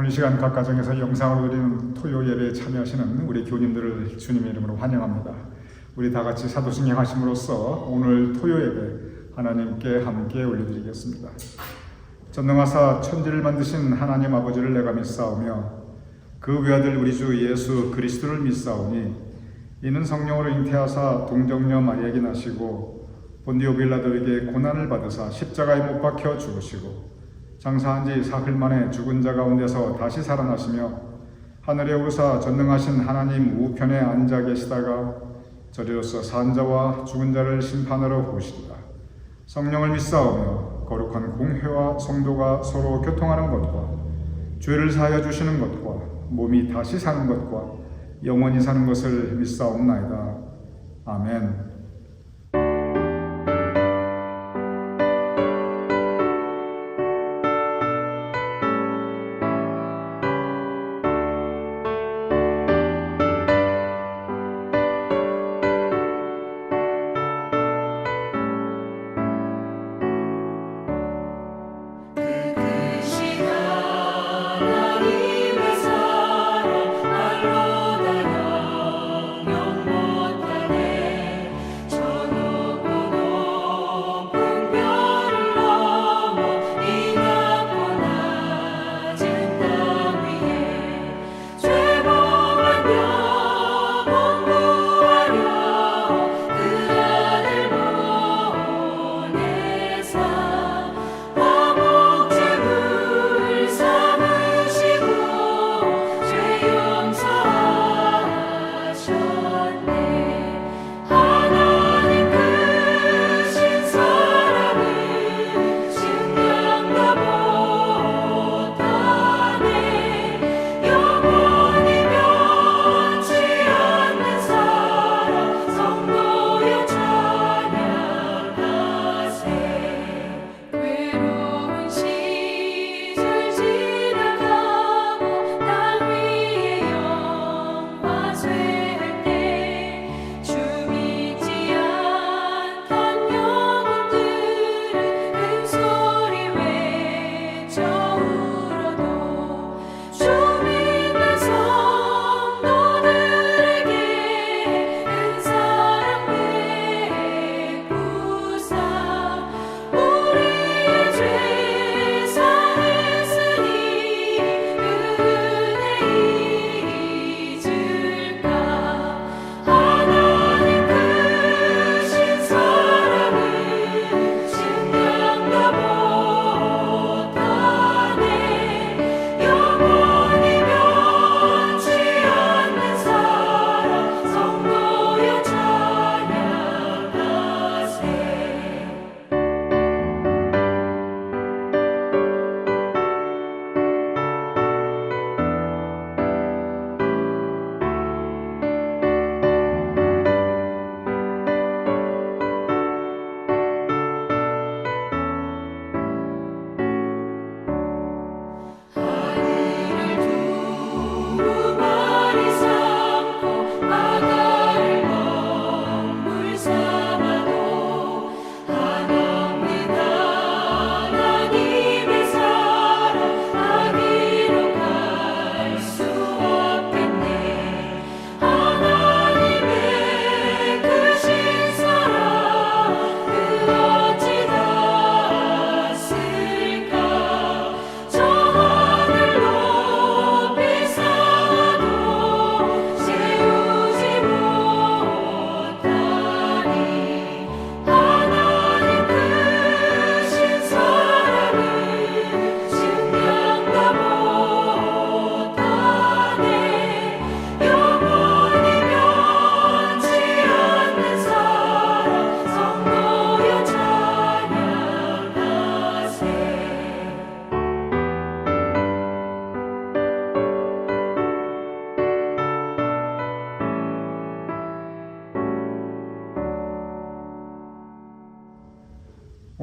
오늘 이 시간 각 가정에서 영상으로 드리는 토요 예배에 참여하시는 우리 교우님들을 주님의 이름으로 환영합니다. 우리 다 같이 사도신 행하심으로써 오늘 토요 예배 하나님께 함께 올려드리겠습니다. 전능하사 천지를 만드신 하나님 아버지를 내가 믿사오며 그 외아들 우리 주 예수 그리스도를 믿사오니 이는 성령으로 잉태하사 동정녀 마리아에게 나시고 본디오 빌라도에게 고난을 받으사 십자가에 못 박혀 죽으시고 장사한 지 사흘 만에 죽은 자 가운데서 다시 살아나시며 하늘에 오르사 전능하신 하나님 우편에 앉아 계시다가 저리로서 산 자와 죽은 자를 심판하러 오시리라. 성령을 믿사오며 거룩한 공회와 성도가 서로 교통하는 것과 죄를 사하여 주시는 것과 몸이 다시 사는 것과 영원히 사는 것을 믿사옵나이다. 아멘.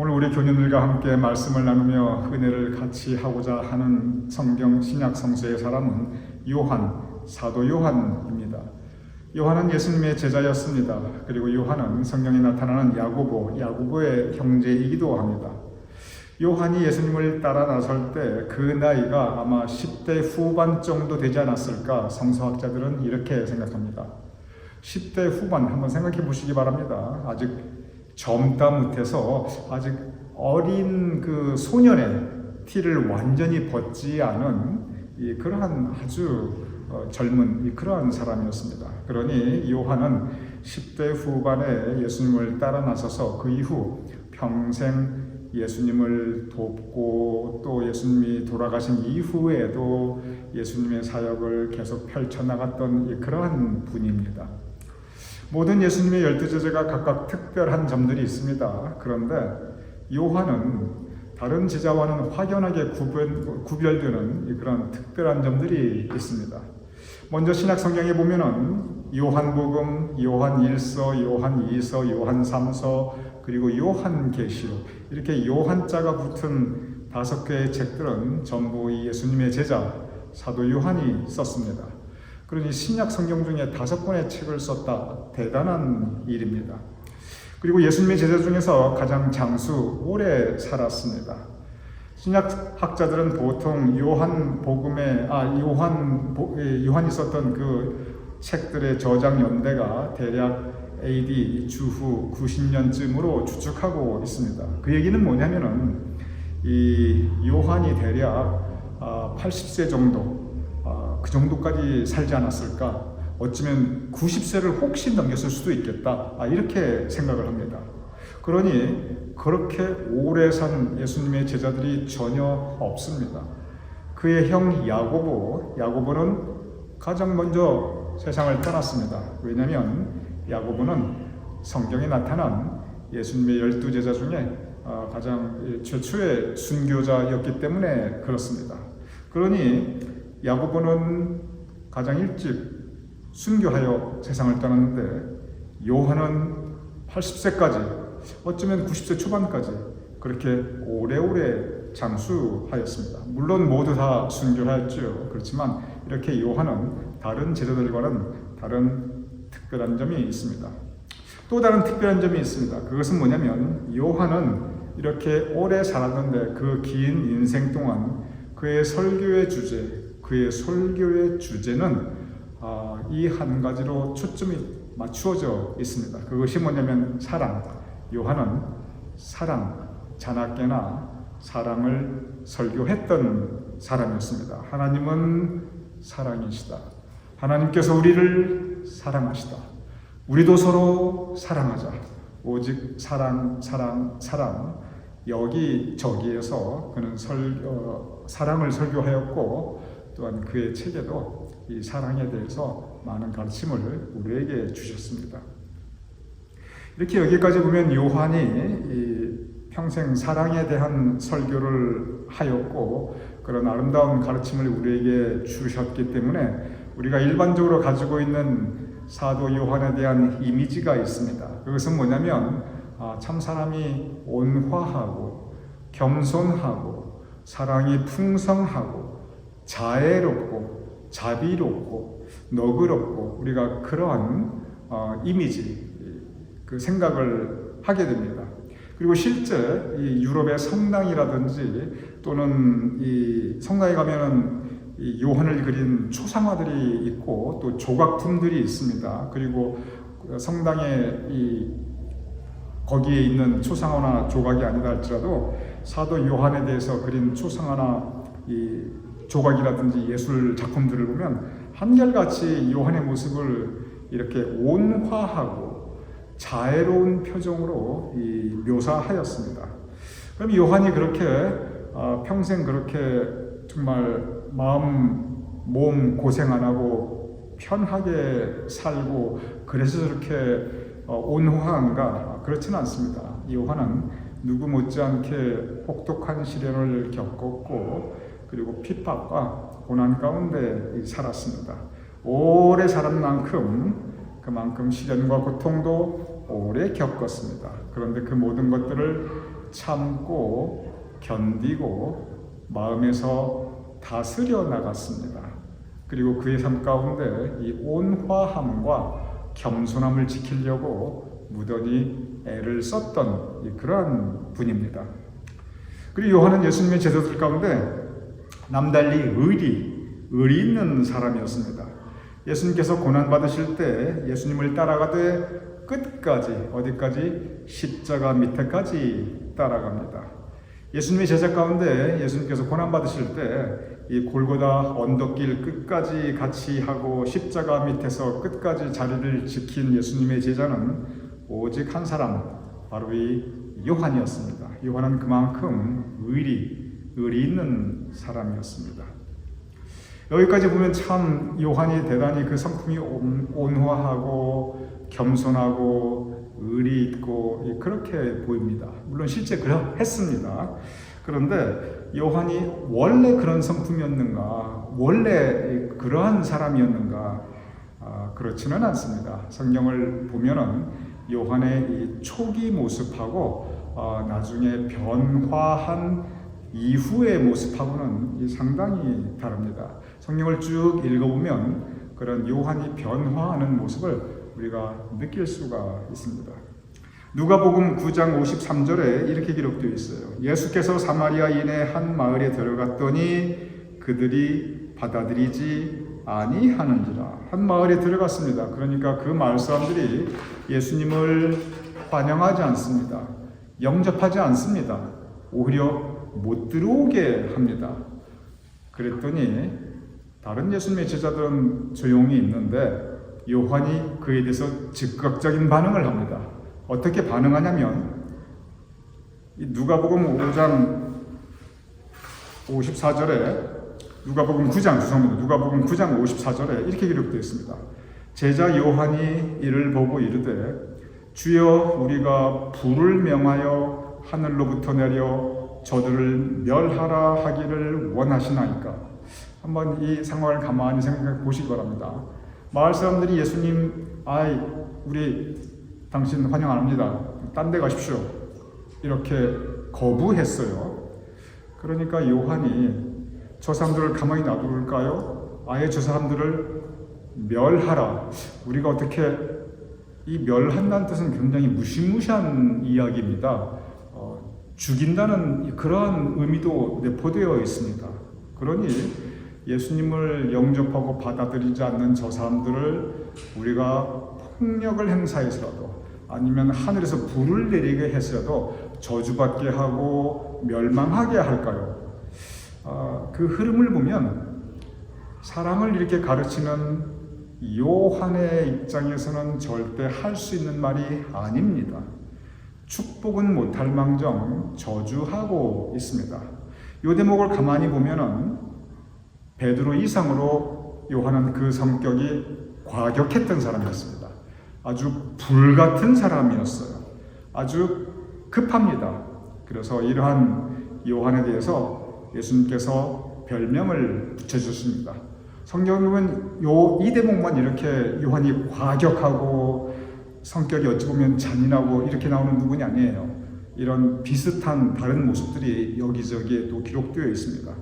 오늘 우리 교인들과 함께 말씀을 나누며 은혜를 같이 하고자 하는 성경 신약 성서의 사람은 사도 요한입니다. 요한은 예수님의 제자였습니다. 그리고 요한은 성경에 나타나는 야고보의 형제이기도 합니다. 요한이 예수님을 따라 나설 때 그 나이가 아마 10대 후반 정도 되지 않았을까 성서학자들은 이렇게 생각합니다. 10대 후반 한번 생각해 보시기 바랍니다. 아직 젊다 못해서 아직 어린 그 소년의 티를 완전히 벗지 않은 그러한 아주 젊은 그러한 사람이었습니다. 그러니 요한은 10대 후반에 예수님을 따라 나서서 그 이후 평생 예수님을 돕고 또 예수님이 돌아가신 이후에도 예수님의 사역을 계속 펼쳐나갔던 그러한 분입니다. 모든 예수님의 12제자가 각각 특별한 점들이 있습니다. 그런데 요한은 다른 제자와는 확연하게 구별되는 그런 특별한 점들이 있습니다. 먼저 신약 성경에 보면은 요한복음, 요한 1서, 요한 2서, 요한 3서, 그리고 요한계시록 이렇게 요한자가 붙은 5개의 책들은 전부 예수님의 제자 사도 요한이 썼습니다. 그러니 신약 성경 중에 5권의 책을 썼다. 대단한 일입니다. 그리고 예수님의 제자 중에서 가장 장수 오래 살았습니다. 신약 학자들은 보통 요한이 썼던 그 책들의 저작 연대가 대략 AD 주후 90년쯤으로 추측하고 있습니다. 그 얘기는 뭐냐면은 이 요한이 대략 80세 정도 그 정도까지 살지 않았을까? 어쩌면 90세를 혹시 넘겼을 수도 있겠다. 이렇게 생각을 합니다. 그러니 그렇게 오래 산 예수님의 제자들이 전혀 없습니다. 그의 형 야고보는 가장 먼저 세상을 떠났습니다. 왜냐하면 야고보는 성경에 나타난 예수님의 12제자 중에 가장 최초의 순교자였기 때문에 그렇습니다. 그러니 야고보는 가장 일찍 순교하여 세상을 떠났는데 요한은 80세까지 어쩌면 90세 초반까지 그렇게 오래오래 장수하였습니다. 물론 모두 다 순교하였죠. 그렇지만 이렇게 요한은 다른 제자들과는 다른 특별한 점이 있습니다. 또 다른 특별한 점이 있습니다. 그것은 뭐냐면 요한은 이렇게 오래 살았는데 그 긴 인생 동안 그의 설교의 주제는 이 한 가지로 초점이 맞추어져 있습니다. 그것이 뭐냐면 사랑. 요한은 사랑, 자나깨나 사랑을 설교했던 사람이었습니다. 하나님은 사랑이시다. 하나님께서 우리를 사랑하시다. 우리도 서로 사랑하자. 오직 사랑. 여기저기에서 그는 사랑을 설교하였고 또한 그의 책에도 이 사랑에 대해서 많은 가르침을 우리에게 주셨습니다. 이렇게 여기까지 보면 요한이 평생 사랑에 대한 설교를 하였고 그런 아름다운 가르침을 우리에게 주셨기 때문에 우리가 일반적으로 가지고 있는 사도 요한에 대한 이미지가 있습니다. 그것은 뭐냐면 참 사람이 온화하고 겸손하고 사랑이 풍성하고 자애롭고 자비롭고 너그럽고 우리가 그러한 이미지 그 생각을 하게 됩니다. 그리고 실제 이 유럽의 성당이라든지 또는 이 성당에 가면은 이 요한을 그린 초상화들이 있고 또 조각품들이 있습니다. 그리고 성당에 거기에 있는 초상화나 조각이 아니다 할지라도 사도 요한에 대해서 그린 초상화나 이 조각이라든지 예술 작품들을 보면 한결같이 요한의 모습을 이렇게 온화하고 자애로운 표정으로 묘사하였습니다. 그럼 요한이 그렇게 평생 그렇게 정말 몸 고생 안 하고 편하게 살고 그래서 저렇게 온화한가? 그렇지는 않습니다. 요한은 누구 못지않게 혹독한 시련을 겪었고 그리고 핍박과 고난 가운데 살았습니다. 오래 살은 만큼 그만큼 시련과 고통도 오래 겪었습니다. 그런데 그 모든 것들을 참고 견디고 마음에서 다스려 나갔습니다. 그리고 그의 삶 가운데 이 온화함과 겸손함을 지키려고 무던히 애를 썼던 그러한 분입니다. 그리고 요한은 예수님의 제자들 가운데 남달리 의리 있는 사람이었습니다. 예수님께서 고난받으실 때 예수님을 따라가되 끝까지, 어디까지? 십자가 밑에까지 따라갑니다. 예수님의 제자 가운데 예수님께서 고난받으실 때 이 골고다 언덕길 끝까지 같이 하고 십자가 밑에서 끝까지 자리를 지킨 예수님의 제자는 오직 한 사람, 바로 이 요한이었습니다. 요한은 그만큼 의리 있는 사람이었습니다. 여기까지 보면 참 요한이 대단히 그 성품이 온화하고 겸손하고 의리 있고 그렇게 보입니다. 물론 실제 그랬습니다. 그런데 요한이 원래 그런 성품이었는가, 원래 그러한 사람이었는가, 그렇지는 않습니다. 성경을 보면은 요한의 이 초기 모습하고 나중에 변화한 이후의 모습하고는 상당히 다릅니다. 성경을 쭉 읽어보면 그런 요한이 변화하는 모습을 우리가 느낄 수가 있습니다. 누가복음 9장 53절에 이렇게 기록되어 있어요. 예수께서 사마리아인의 한 마을에 들어갔더니 그들이 받아들이지 아니하는지라. 한 마을에 들어갔습니다. 그러니까 그 마을 사람들이 예수님을 환영하지 않습니다. 영접하지 않습니다. 오히려 못 들어오게 합니다. 그랬더니 다른 예수님의 제자들은 조용히 있는데 요한이 그에 대해서 즉각적인 반응을 합니다. 어떻게 반응하냐면 누가복음 5장 54절에 누가복음 9장 54절에 이렇게 기록되어 있습니다. 제자 요한이 이를 보고 이르되 주여 우리가 불을 명하여 하늘로부터 내려 저들을 멸하라 하기를 원하시나이까. 한번 이 상황을 가만히 생각해 보시기 바랍니다. 마을 사람들이 예수님, 우리 당신 환영 안 합니다. 딴 데 가십시오. 이렇게 거부했어요. 그러니까 요한이 저 사람들을 가만히 놔둘까요? 아예 저 사람들을 멸하라. 우리가 어떻게, 이 멸한다는 뜻은 굉장히 무시무시한 이야기입니다. 죽인다는 그러한 의미도 내포되어 있습니다. 그러니 예수님을 영접하고 받아들이지 않는 저 사람들을 우리가 폭력을 행사해서라도 아니면 하늘에서 불을 내리게 해서라도 저주받게 하고 멸망하게 할까요? 그 흐름을 보면 사람을 이렇게 가르치는 요한의 입장에서는 절대 할 수 있는 말이 아닙니다. 축복은 못할 망정 저주하고 있습니다. 이 대목을 가만히 보면은 베드로 이상으로 요한은 그 성격이 과격했던 사람이었습니다. 아주 불같은 사람이었어요. 아주 급합니다. 그래서 이러한 요한에 대해서 예수님께서 별명을 붙여주셨습니다. 성경은 이 대목만 이렇게 요한이 과격하고 성격이 어찌 보면 잔인하고 이렇게 나오는 부분이 아니에요. 이런 비슷한 다른 모습들이 여기저기에 또 기록되어 있습니다.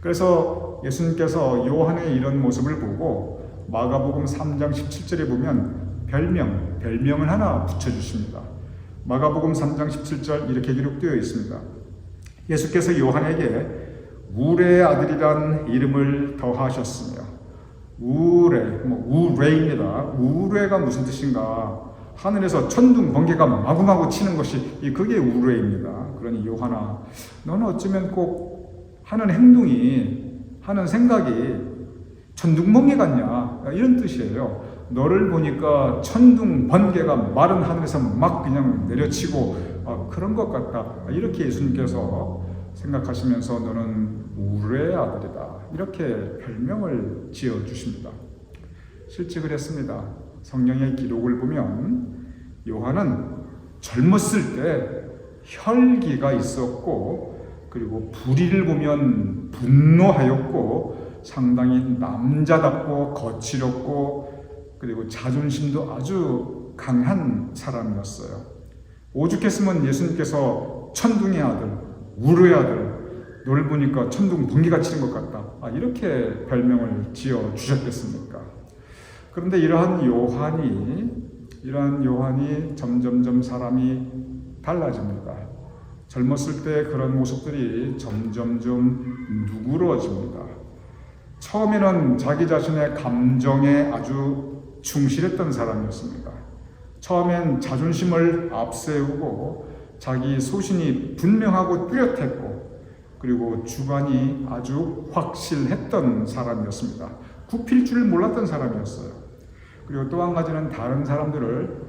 그래서 예수님께서 요한의 이런 모습을 보고 마가복음 3장 17절에 보면 별명을 하나 붙여주십니다. 마가복음 3장 17절 이렇게 기록되어 있습니다. 예수께서 요한에게 우레의 아들이란 이름을 더하셨으며, 우레입니다. 우레가 무슨 뜻인가? 하늘에서 천둥 번개가 마구마구 치는 것이 그게 우레입니다. 그러니 요한아, 너는 어쩌면 꼭 하는 행동이, 하는 생각이 천둥 번개 같냐? 이런 뜻이에요. 너를 보니까 천둥 번개가 마른 하늘에서 막 그냥 내려치고 그런 것 같다. 이렇게 예수님께서 생각하시면서 너는 우레의 아들이다. 이렇게 별명을 지어주십니다. 실제 그랬습니다. 성경의 기록을 보면 요한은 젊었을 때 혈기가 있었고, 그리고 불의를 보면 분노하였고, 상당히 남자답고 거칠었고, 그리고 자존심도 아주 강한 사람이었어요. 오죽했으면 예수님께서 천둥의 아들, 우르의 아들, 너를 보니까 천둥 번개가 치는 것 같다. 이렇게 별명을 지어 주셨겠습니까? 그런데 이러한 요한이 점점점 사람이 달라집니다. 젊었을 때 그런 모습들이 점점점 누그러집니다. 처음에는 자기 자신의 감정에 아주 충실했던 사람이었습니다. 처음엔 자존심을 앞세우고 자기 소신이 분명하고 뚜렷했고, 그리고 주관이 아주 확실했던 사람이었습니다. 굽힐 줄 몰랐던 사람이었어요. 그리고 또 한 가지는 다른 사람들을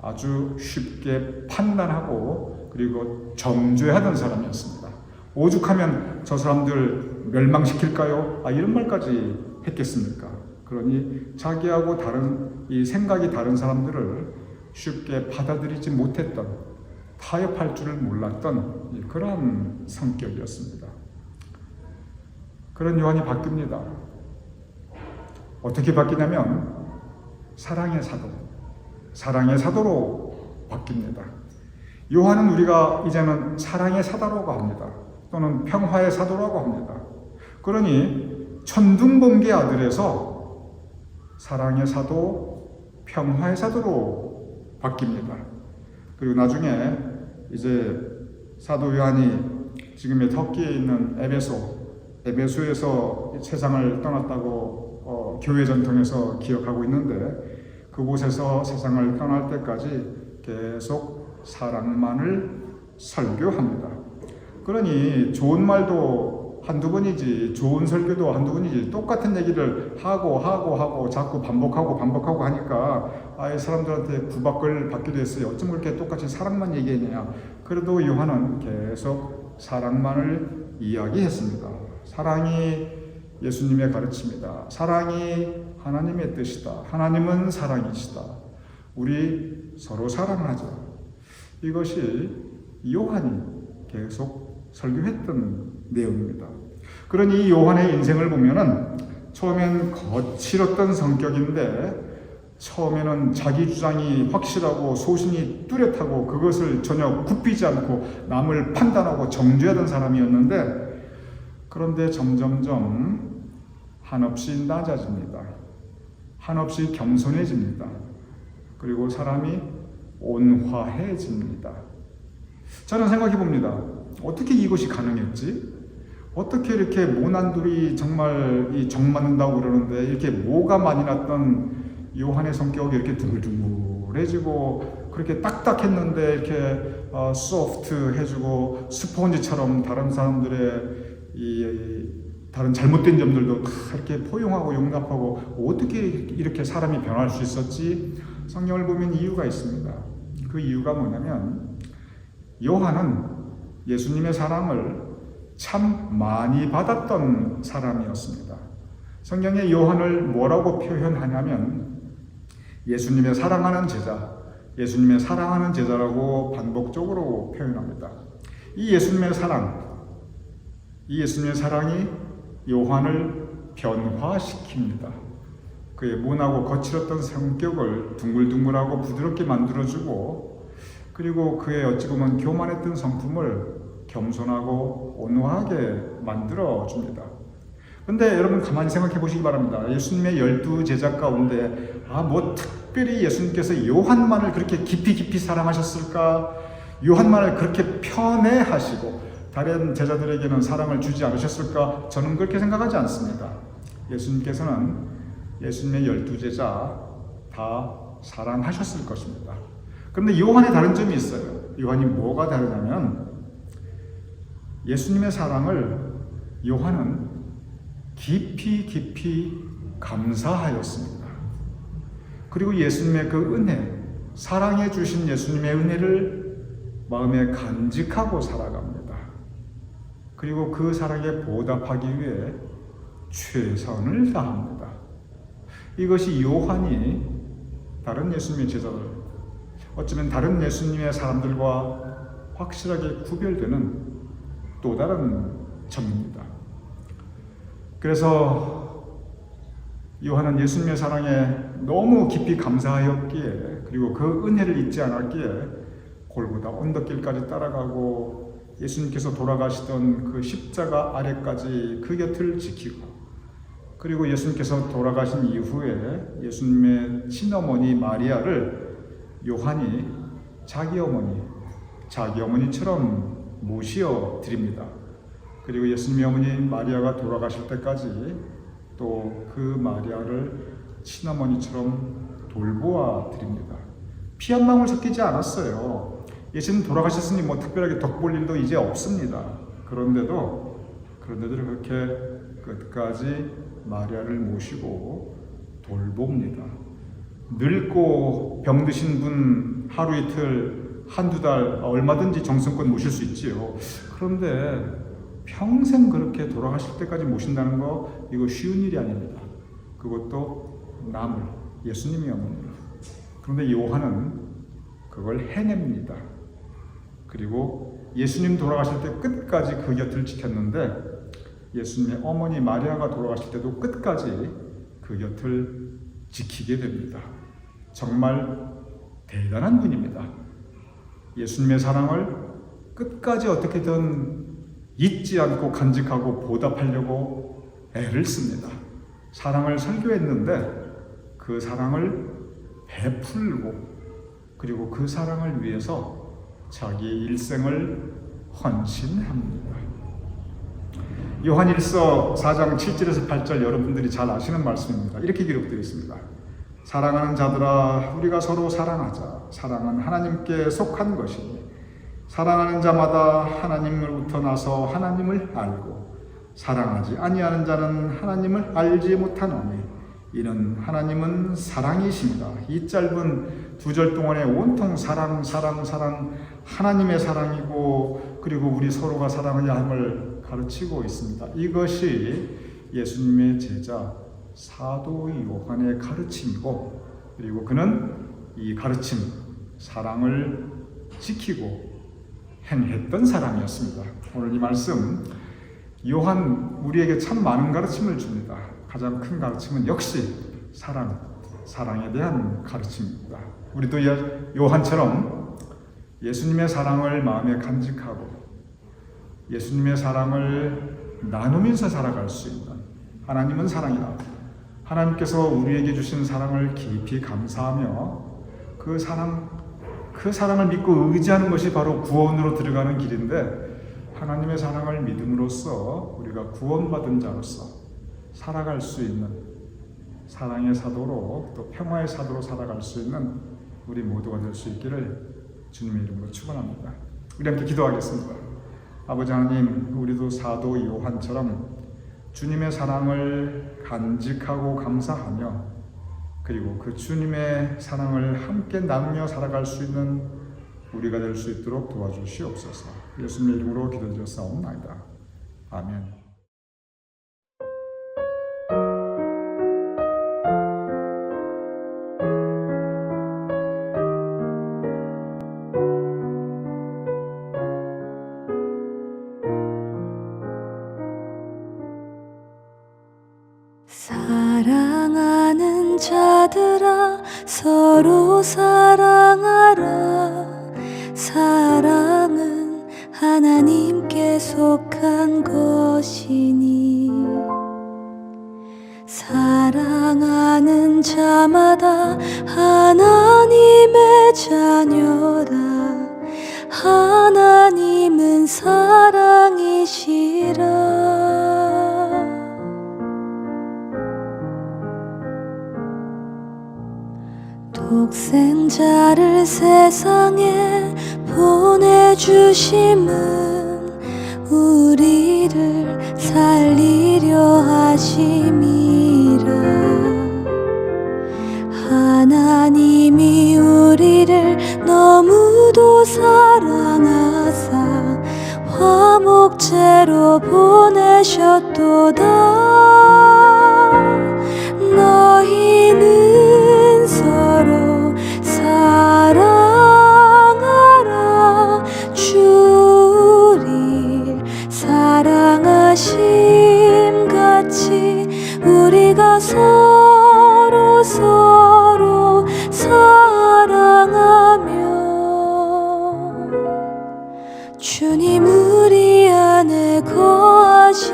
아주 쉽게 판단하고 그리고 정죄하던 사람이었습니다. 오죽하면 저 사람들 멸망시킬까요? 이런 말까지 했겠습니까? 그러니 자기하고 다른 이 생각이 다른 사람들을 쉽게 받아들이지 못했던, 타협할 줄을 몰랐던 그러한 성격이었습니다. 그런 요한이 바뀝니다. 어떻게 바뀌냐면 사랑의 사도로 바뀝니다. 요한은 우리가 이제는 사랑의 사도라고 합니다. 또는 평화의 사도라고 합니다. 그러니 천둥번개 아들에서 사랑의 사도, 평화의 사도로 바뀝니다. 그리고 나중에 이제 사도 요한이 지금의 터키에 있는 에베소에서 세상을 떠났다고 교회 전통에서 기억하고 있는데, 그곳에서 세상을 떠날 때까지 계속 사랑만을 설교합니다. 그러니 좋은 말도 한두 번이지, 좋은 설교도 한두 번이지, 똑같은 얘기를 하고 자꾸 반복하고 하니까 이 사람들한테 구박을 받기도 했어요. 어쩜 그렇게 똑같이 사랑만 얘기했냐. 그래도 요한은 계속 사랑만을 이야기했습니다. 사랑이 예수님의 가르침이다. 사랑이 하나님의 뜻이다. 하나님은 사랑이시다. 우리 서로 사랑하자. 이것이 요한이 계속 설교했던 내용입니다. 그러니 요한의 인생을 보면은 처음엔 거칠었던 성격인데, 처음에는 자기 주장이 확실하고 소신이 뚜렷하고 그것을 전혀 굽히지 않고 남을 판단하고 정죄하던 사람이었는데, 그런데 점점점 한없이 낮아집니다. 한없이 겸손해집니다. 그리고 사람이 온화해집니다. 저는 생각해 봅니다. 어떻게 이것이 가능했지? 어떻게 이렇게 모난돌이 정말 정 맞는다고 그러는데 이렇게 모가 많이 났던 요한의 성격이 이렇게 둥글둥글해지고, 그렇게 딱딱했는데 이렇게 소프트해지고 스펀지처럼 다른 사람들의 다른 잘못된 점들도 다 이렇게 포용하고 용납하고, 어떻게 이렇게 사람이 변할 수 있었지? 성경을 보면 이유가 있습니다. 그 이유가 뭐냐면, 요한은 예수님의 사랑을 참 많이 받았던 사람이었습니다. 성경에 요한을 뭐라고 표현하냐면 예수님의 사랑하는 제자, 예수님의 사랑하는 제자라고 반복적으로 표현합니다. 이 예수님의 사랑이 요한을 변화시킵니다. 그의 모나고 거칠었던 성격을 둥글둥글하고 부드럽게 만들어주고, 그리고 그의 어찌 보면 교만했던 성품을 겸손하고 온화하게 만들어줍니다. 근데 여러분 가만히 생각해 보시기 바랍니다. 예수님의 12 제자 가운데 특별히 예수님께서 요한만을 그렇게 깊이 사랑하셨을까? 요한만을 그렇게 편애하시고 다른 제자들에게는 사랑을 주지 않으셨을까? 저는 그렇게 생각하지 않습니다. 예수님께서는 예수님의 12 제자 다 사랑하셨을 것입니다. 그런데 요한의 다른 점이 있어요. 요한이 뭐가 다르냐면, 예수님의 사랑을 요한은 깊이 감사하였습니다. 그리고 예수님의 그 은혜, 사랑해 주신 예수님의 은혜를 마음에 간직하고 살아갑니다. 그리고 그 사랑에 보답하기 위해 최선을 다합니다. 이것이 요한이 다른 예수님의 제자들, 어쩌면 다른 예수님의 사람들과 확실하게 구별되는 또 다른 점입니다. 그래서 요한은 예수님의 사랑에 너무 깊이 감사하였기에, 그리고 그 은혜를 잊지 않았기에 골고다 언덕길까지 따라가고 예수님께서 돌아가시던 그 십자가 아래까지 그 곁을 지키고, 그리고 예수님께서 돌아가신 이후에 예수님의 친어머니 마리아를 요한이 자기 어머니처럼 모시어 드립니다. 그리고 예수님의 어머니 마리아가 돌아가실 때까지 또 그 마리아를 친어머니처럼 돌보아 드립니다. 피 한 방울 섞이지 않았어요. 예수님 돌아가셨으니 뭐 특별하게 덕볼 일도 이제 없습니다. 그런데도 그렇게 끝까지 마리아를 모시고 돌봅니다. 늙고 병드신 분 하루 이틀, 한두 달 얼마든지 정성껏 모실 수 있지요. 그런데 평생 그렇게 돌아가실 때까지 모신다는 거 이거 쉬운 일이 아닙니다. 그것도 남을, 예수님의 어머니를. 그런데 요한은 그걸 해냅니다. 그리고 예수님 돌아가실 때 끝까지 그 곁을 지켰는데 예수님의 어머니 마리아가 돌아가실 때도 끝까지 그 곁을 지키게 됩니다. 정말 대단한 분입니다. 예수님의 사랑을 끝까지 어떻게든 잊지 않고 간직하고 보답하려고 애를 씁니다. 사랑을 설교했는데 그 사랑을 베풀고 그리고 그 사랑을 위해서 자기의 일생을 헌신합니다. 요한일서 4장 7절에서 8절 여러분들이 잘 아시는 말씀입니다. 이렇게 기록되어 있습니다. 사랑하는 자들아 우리가 서로 사랑하자. 사랑은 하나님께 속한 것이니 사랑하는 자마다 하나님으로부터 나서 하나님을 알고 사랑하지 아니하는 자는 하나님을 알지 못하노니 이는 하나님은 사랑이십니다. 이 짧은 2절 동안에 온통 사랑 하나님의 사랑이고 그리고 우리 서로가 사랑해야 함을 가르치고 있습니다. 이것이 예수님의 제자 사도 요한의 가르침이고 그리고 그는 이 가르침 사랑을 지키고 행했던 사람이었습니다. 오늘 이 말씀 요한 우리에게 참 많은 가르침을 줍니다. 가장 큰 가르침은 역시 사랑에 대한 가르침입니다. 우리도 요한처럼 예수님의 사랑을 마음에 간직하고 예수님의 사랑을 나누면서 살아갈 수 있는 하나님은 사랑이다. 하나님께서 우리에게 주신 사랑을 깊이 감사하며 그 사랑을 믿고 의지하는 것이 바로 구원으로 들어가는 길인데 하나님의 사랑을 믿음으로써 우리가 구원받은 자로서 살아갈 수 있는 사랑의 사도로 또 평화의 사도로 살아갈 수 있는 우리 모두가 될 수 있기를 주님의 이름으로 축원합니다. 우리 함께 기도하겠습니다. 아버지 하나님, 우리도 사도 요한처럼 주님의 사랑을 간직하고 감사하며 그리고 그 주님의 사랑을 함께 나누며 살아갈 수 있는 우리가 될 수 있도록 도와주시옵소서. 예수님의 이름으로 기도드렸사옵나이다. 아멘. 사랑하는 자들아 서로 사랑하라. 사랑은 하나님께 속한 것이니 사랑하는 자마다 하나님의 자녀라. 하나님은 사랑이시라. 독생자를 세상에 보내주심은 우리를 살리려 하심이라. 하나님이 우리를 너무도 사랑하사 화목제로 보내셨도다. 너희는 서로 사랑하라. 주를 사랑하심 같이 우리가 서로 사랑하며 주님 우리 안에 거하시리로다.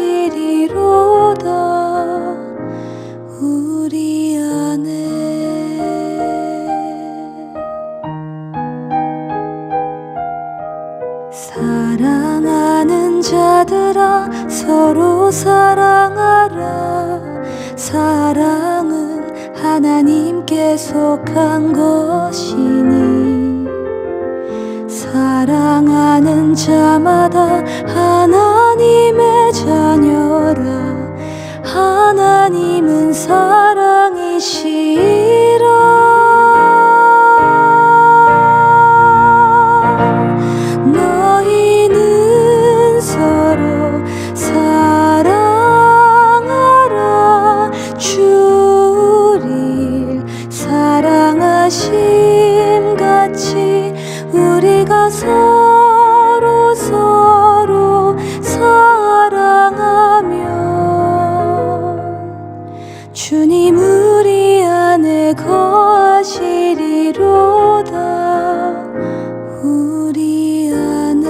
서로 사랑하라. 사랑은 하나님께 속한 것이니 사랑하는 자마다 하나님의 자녀라. 하나님은 사랑이시라. 너희는 서로 사랑하라. 주를 사랑하심 같이 우리가 서로 사랑하면 주님 우리 안에 거하시리로다. 우리 안에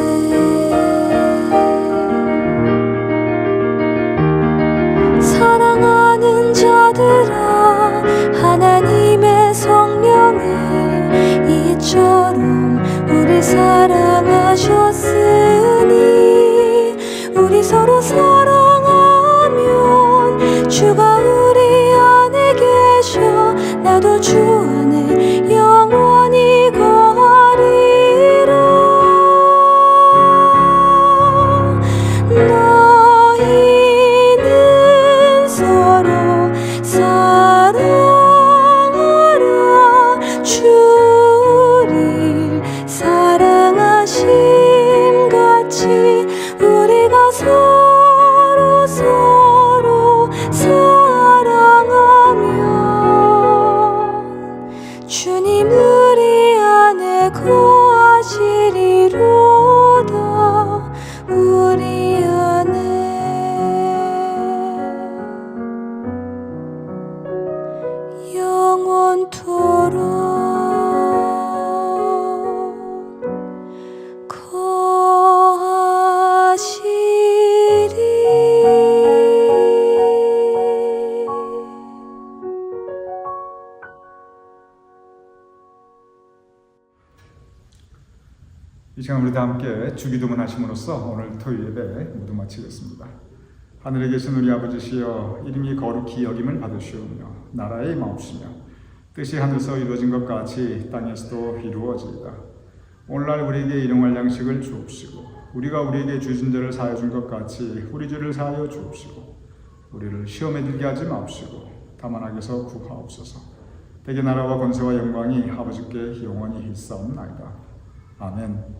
사랑하는 자들아, 하나님의 성령이 이처럼 우리 사랑하셨으니 우리 서로 사랑하면 주가 우리 안에 계셔 나도 주 안에 영원히 거하리라. 너희는 서로 사랑하라. 주를 사랑하심 같이 우리가 서로 사랑하면 주님 우리 안에 거하시리로다. 우리 안에 영원토록 이 시간 우리 다 함께 주기도문 하심으로써 오늘 토요 예배 모두 마치겠습니다. 하늘에 계신 우리 아버지시여, 이름이 거룩히 여김을 받으시오며 나라의 마옵시며 뜻이 하늘에서 이루어진 것 같이 땅에서도 이루어지이다. 오늘날 우리에게 일용할 양식을 주옵시고 우리가 우리에게 주신 죄를 사하여 준 것 같이 우리 죄를 사하여 주옵시고 우리를 시험에 들게 하지 마옵시고 다만 악에서 구하옵소서. 대개 나라와 권세와 영광이 아버지께 영원히 있사옵나이다. 아멘.